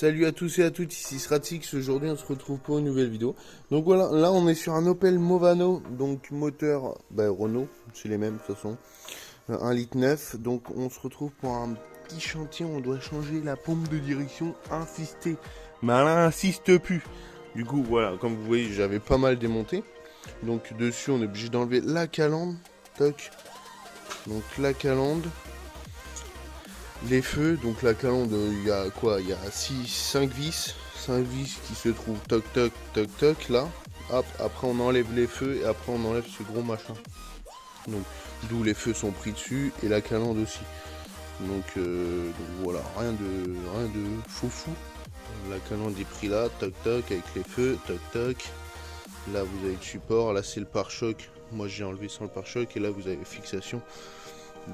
Salut à tous et à toutes, ici Stratix. Aujourd'hui on se retrouve pour une nouvelle vidéo. Donc voilà, là on est sur un Opel Movano, donc moteur Renault, c'est les mêmes de toute façon, 1,9 litre. Donc on se retrouve pour un petit chantier, on doit changer la pompe de direction, insister. Mais elle insiste plus. Du coup voilà, comme vous voyez j'avais pas mal démonté. Donc dessus on est obligé d'enlever la calandre, toc. Donc la calandre. Les feux, donc la calandre, il y a quoi? Il y a 5 vis qui se trouvent toc toc toc toc là. Hop, après on enlève les feux et après on enlève ce gros machin. Donc d'où les feux sont pris dessus et la calandre aussi. Donc voilà, rien de fou. La calandre est pris là, toc toc avec les feux, toc toc. Là vous avez le support, là c'est le pare-choc. Moi j'ai enlevé sans le pare-choc et là vous avez fixation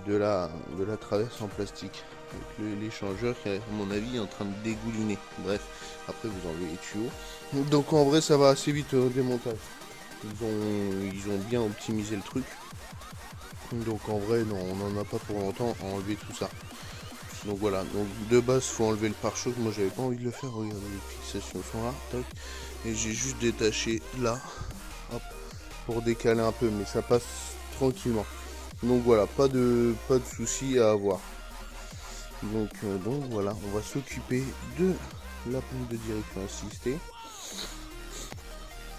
de la traverse en plastique. Donc l'échangeur qui à mon avis est en train de dégouliner. Bref, après vous enlevez les tuyaux. Donc en vrai ça va assez vite au démontage. Ils ont bien optimisé le truc. Donc en vrai non, on n'en a pas pour longtemps à enlever tout ça. Donc voilà, donc de base faut enlever le pare-choc. Moi j'avais pas envie de le faire, regardez les fixations sont là, toc. Et j'ai juste détaché là, hop, pour décaler un peu, mais ça passe tranquillement. Donc voilà, pas de soucis à avoir. Donc voilà, on va s'occuper de la pompe de direction assistée.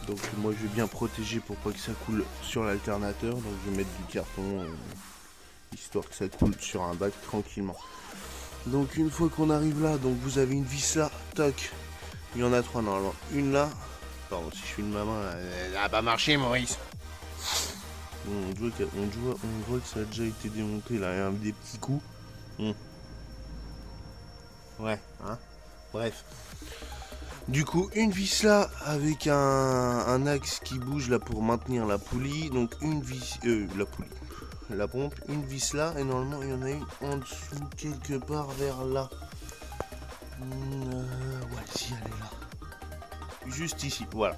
Donc moi je vais bien protéger pour pas que ça coule sur l'alternateur. Donc je vais mettre du carton histoire que ça coule sur un bac tranquillement. Donc une fois qu'on arrive là, donc vous avez une vis là, toc. Il y en a 3 normalement. Une là. Pardon si je suis une maman, elle n'a pas marché Maurice. On voit que ça a déjà été démonté là, il y a des petits coups. Ouais, hein. Bref. Du coup, une vis là avec un axe qui bouge là pour maintenir la poulie. Donc une vis, la pompe, une vis là et normalement il y en a une en dessous quelque part vers là. Ouais, si elle est là. Juste ici, voilà.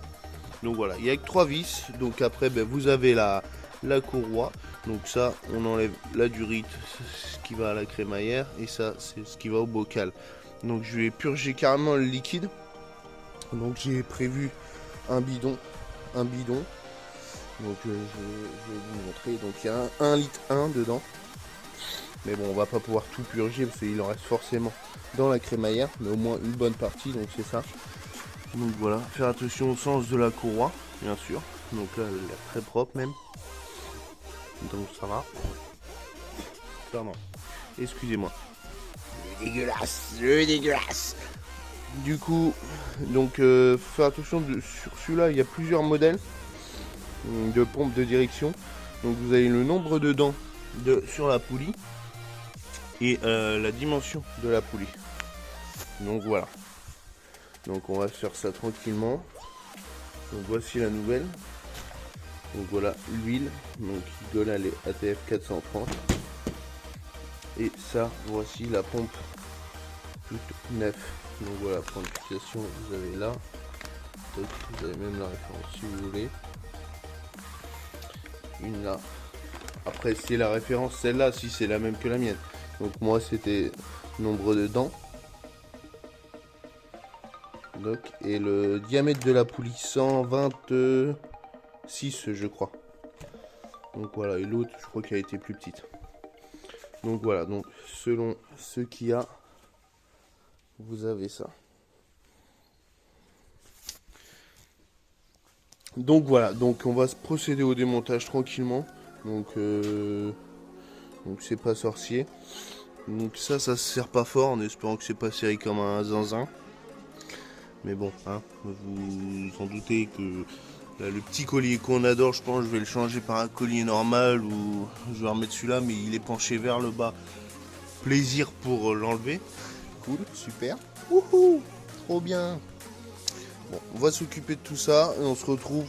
Donc voilà, il n'y a que 3 vis. Donc après, vous avez la courroie. Donc ça, on enlève la durite, ce qui va à la crémaillère. Et ça, c'est ce qui va au bocal. Donc je vais purger carrément le liquide. Donc j'ai prévu un bidon. Donc je vais vous montrer. Donc il y a un 1,1 litre dedans. Mais bon, on va pas pouvoir tout purger parce qu'il en reste forcément dans la crémaillère. Mais au moins une bonne partie, donc c'est ça. Donc voilà, faire attention au sens de la courroie, bien sûr. Donc là, elle a l'air très propre même. Donc ça va. Pardon. Excusez-moi. Le dégueulasse. Du coup, donc faire attention sur celui-là, il y a plusieurs modèles de pompe de direction. Donc vous avez le nombre de dents sur la poulie et la dimension de la poulie. Donc voilà. Donc on va faire ça tranquillement. Donc voici la nouvelle. Donc voilà l'huile. Donc Gola les ATF 430. Et ça, voici la pompe toute neuve. Donc voilà, pour l'application, vous avez là. Donc, vous avez même la référence si vous voulez. Une là. Après c'est la référence celle-là si c'est la même que la mienne. Donc moi c'était nombre de dents. Donc, et le diamètre de la poulie 126 je crois. Donc voilà, et l'autre je crois qu'elle a été plus petite. Donc voilà, donc selon ce qu'il y a, vous avez ça. Donc voilà, donc on va se procéder au démontage tranquillement. Donc c'est pas sorcier. Donc ça se sert pas fort en espérant que c'est pas serré comme un zinzin. Mais bon, hein, vous en doutez que là, le petit collier qu'on adore, je pense que je vais le changer par un collier normal ou je vais remettre celui-là, mais il est penché vers le bas. Plaisir pour l'enlever. Cool, super. Wouhou, trop bien. Bon, on va s'occuper de tout ça et on se retrouve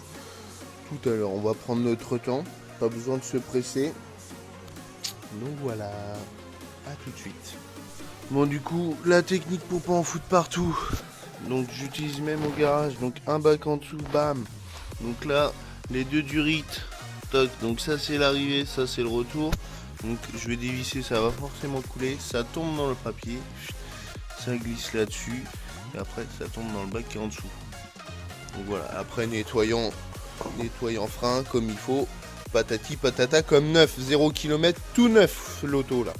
tout à l'heure. On va prendre notre temps, pas besoin de se presser. Donc voilà, à tout de suite. Bon, du coup, la technique pour pas en foutre partout. Donc j'utilise même au garage, donc un bac en dessous, bam. Donc là, les deux durites, toc. Donc ça c'est l'arrivée, ça c'est le retour. Donc je vais dévisser, ça va forcément couler, ça tombe dans le papier, ça glisse là-dessus. et après ça tombe dans le bac qui est en dessous. Donc voilà, après nettoyant frein comme il faut, patati patata comme neuf, 0 km tout neuf l'auto là.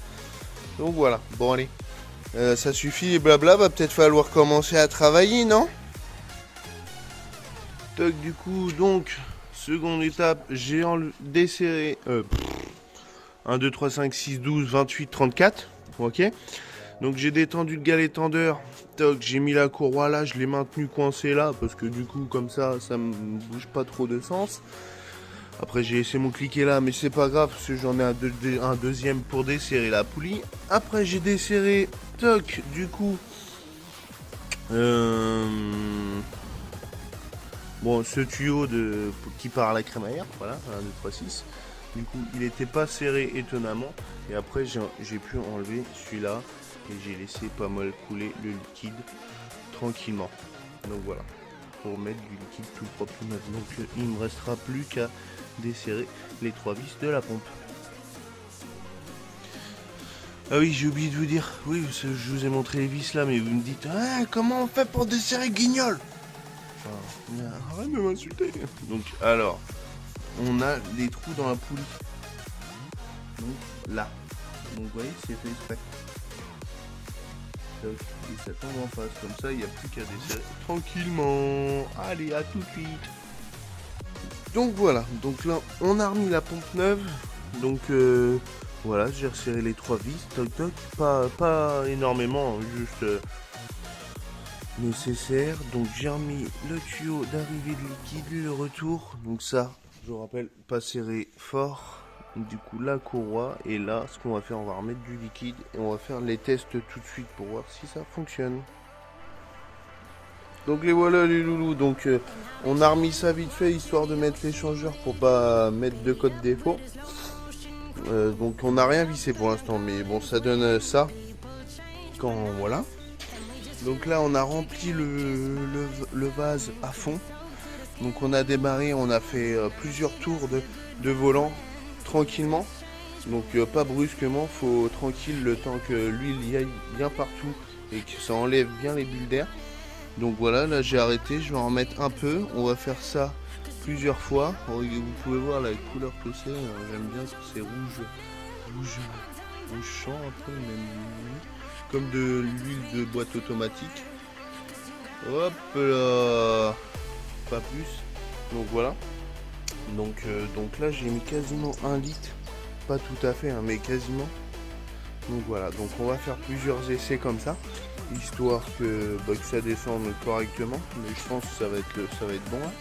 Donc voilà, bon allez, ça suffit les blabla, va peut-être falloir commencer à travailler, non? Toc, du coup, donc, seconde étape, j'ai desserré 1, 2, 3, 5, 6, 12, 28, 34, ok. Donc j'ai détendu le galet tendeur, toc, j'ai mis la courroie là, je l'ai maintenu coincé là, parce que du coup, comme ça me bouge pas trop de sens. Après j'ai laissé mon cliquet là, mais c'est pas grave, parce que j'en ai un deuxième pour desserrer la poulie. Après j'ai desserré, toc, du coup, bon, ce tuyau qui part à la crémaillère, voilà, 1, 2, 3, 6. Du coup, il n'était pas serré étonnamment. Et après, j'ai pu enlever celui-là. Et j'ai laissé pas mal couler le liquide tranquillement. Donc voilà, pour mettre du liquide tout propre, tout neuf. Donc il ne me restera plus qu'à desserrer les 3 vis de la pompe. Ah oui, j'ai oublié de vous dire. Oui, je vous ai montré les vis là, mais vous me dites ah, comment on fait pour desserrer guignol? Arrête de m'insulter. Donc alors, on a des trous dans la poulie. Donc là. Donc vous voyez, c'est fait exprès. Et ça tombe en face. Comme ça, il n'y a plus qu'à desserrer tranquillement. Allez, à tout de suite. Donc voilà. Donc là, on a remis la pompe neuve. Donc voilà, j'ai resserré les 3 vis. Toc toc. Pas énormément, hein, juste nécessaire. Donc j'ai remis le tuyau d'arrivée de liquide, le retour. Donc ça, je vous rappelle, pas serré fort. Du coup la courroie, et là ce qu'on va faire, on va remettre du liquide et on va faire les tests tout de suite pour voir si ça fonctionne. Donc les voilà les loulous, donc on a remis ça vite fait histoire de mettre l'échangeur pour pas mettre de code défaut. Donc on n'a rien vissé pour l'instant, mais bon ça donne ça quand voilà. Donc là on a rempli le vase à fond. Donc on a démarré, on a fait plusieurs tours de volant tranquillement. Donc pas brusquement, faut tranquille le temps que l'huile y aille bien partout et que ça enlève bien les bulles d'air. Donc voilà, là j'ai arrêté, je vais en remettre un peu. On va faire ça plusieurs fois. Vous pouvez voir la couleur que c'est, j'aime bien que c'est rouge champ un peu, même comme de l'huile de boîte automatique. Hop là, pas plus. Donc voilà. Donc là j'ai mis quasiment 1 litre. Pas tout à fait, hein, mais quasiment. Donc voilà, donc on va faire plusieurs essais comme ça, histoire que ça descende correctement. Mais je pense que ça va être bon. Hein.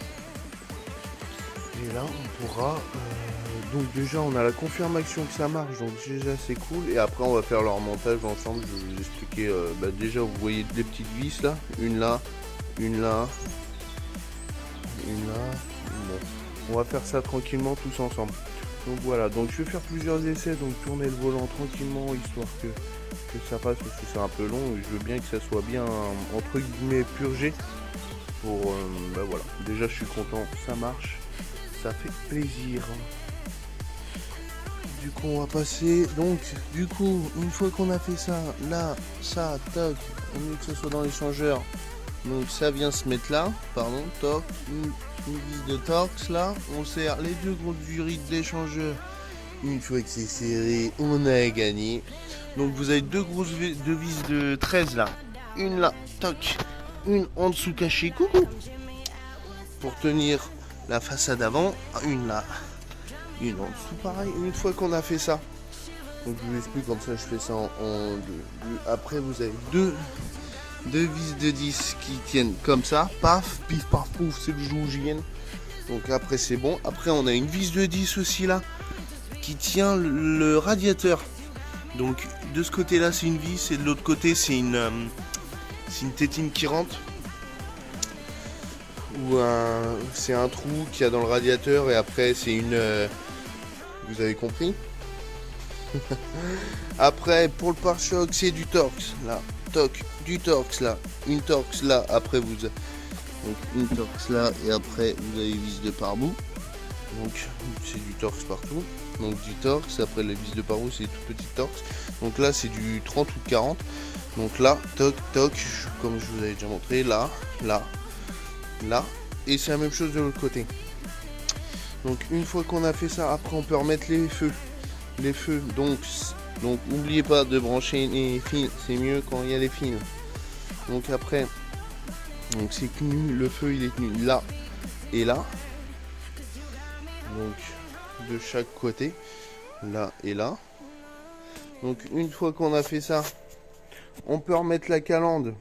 Et là on pourra... donc déjà on a la confirmation que ça marche, donc déjà c'est cool. Et après on va faire le remontage ensemble, je vais vous expliquer. Déjà vous voyez des petites vis là, une là, une là, une là, une là. On va faire ça tranquillement tous ensemble. Donc voilà, donc je vais faire plusieurs essais, donc tourner le volant tranquillement, histoire que ça passe, parce que c'est un peu long, et je veux bien que ça soit bien, entre guillemets, purgé, pour, voilà, déjà je suis content, ça marche, ça fait plaisir. Du coup on va passer, donc du coup, une fois qu'on a fait ça, là, ça, toc, au mieux que ça soit dans l'échangeur, donc ça vient se mettre là, pardon, toc, une vis de torx là, on serre les 2 grosses durites d'échangeur. Une fois que c'est serré, on a gagné. Donc vous avez 2 grosses vis de 13 là, une là, toc, une en dessous cachée, coucou, pour tenir la façade avant, une là, une en dessous pareil. Une fois qu'on a fait ça, donc je vous explique comme ça, je fais ça en deux. Après vous avez deux vis de 10 qui tiennent comme ça, paf, pif, paf, pouf, c'est le jour où j'y vienne. Donc après c'est bon. Après on a une vis de 10 aussi là, qui tient le radiateur. Donc de ce côté là c'est une vis, et de l'autre côté c'est une tétine qui rentre. Ou c'est un trou qu'il y a dans le radiateur, et après c'est une... vous avez compris. Après pour le pare-choc c'est du torx là. Toc, du torx là, une torx là, après donc une torx là, et après vous avez vis de pare-boue. Donc c'est du Torx partout. Donc du Torx, après les vis de pare-roue c'est des tout petits Torx. Donc là c'est du 30 ou 40. Donc là, toc, toc, comme je vous avais déjà montré, là, là, là. Et c'est la même chose de l'autre côté. Donc une fois qu'on a fait ça, après on peut remettre les feux. Les feux, donc n'oubliez pas de brancher les fils, c'est mieux quand il y a les fils. Donc après, donc c'est tenu, le feu il est tenu là et là. Donc de chaque côté, là et là. Donc une fois qu'on a fait ça, on peut remettre la calandre.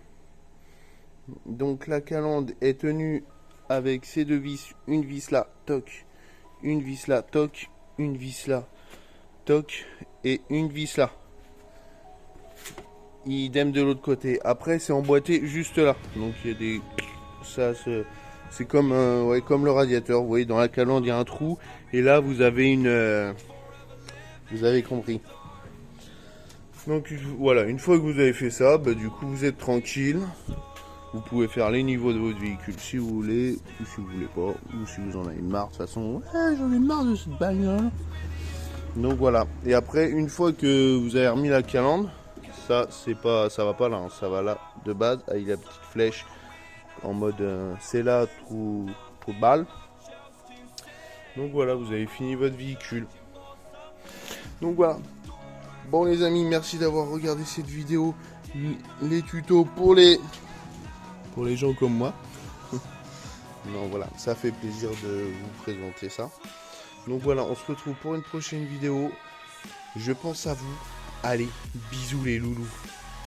Donc la calandre est tenue avec ces deux vis, une vis là, toc, une vis là, toc, une vis là, toc, et une vis là. Idem de l'autre côté. Après c'est emboîté juste là. Donc il y a des... ça c'est comme, ouais, comme le radiateur. Vous voyez dans la calandre il y a un trou. Et là vous avez une... vous avez compris. Donc voilà, une fois que vous avez fait ça, bah, du coup vous êtes tranquille. Vous pouvez faire les niveaux de votre véhicule si vous voulez, ou si vous voulez pas, ou si vous en avez marre. De toute façon, ouais, j'en ai marre de cette bagnole. Donc voilà. Et après, une fois que vous avez remis la calandre, ça c'est pas, ça va pas là, hein, ça va là de base avec la petite flèche en mode c'est là trou de balle. Donc voilà, vous avez fini votre véhicule. Donc voilà. Bon les amis, merci d'avoir regardé cette vidéo, les tutos pour les gens comme moi. Non voilà, ça fait plaisir de vous présenter ça. Donc voilà, on se retrouve pour une prochaine vidéo. Je pense à vous. Allez, bisous les loulous.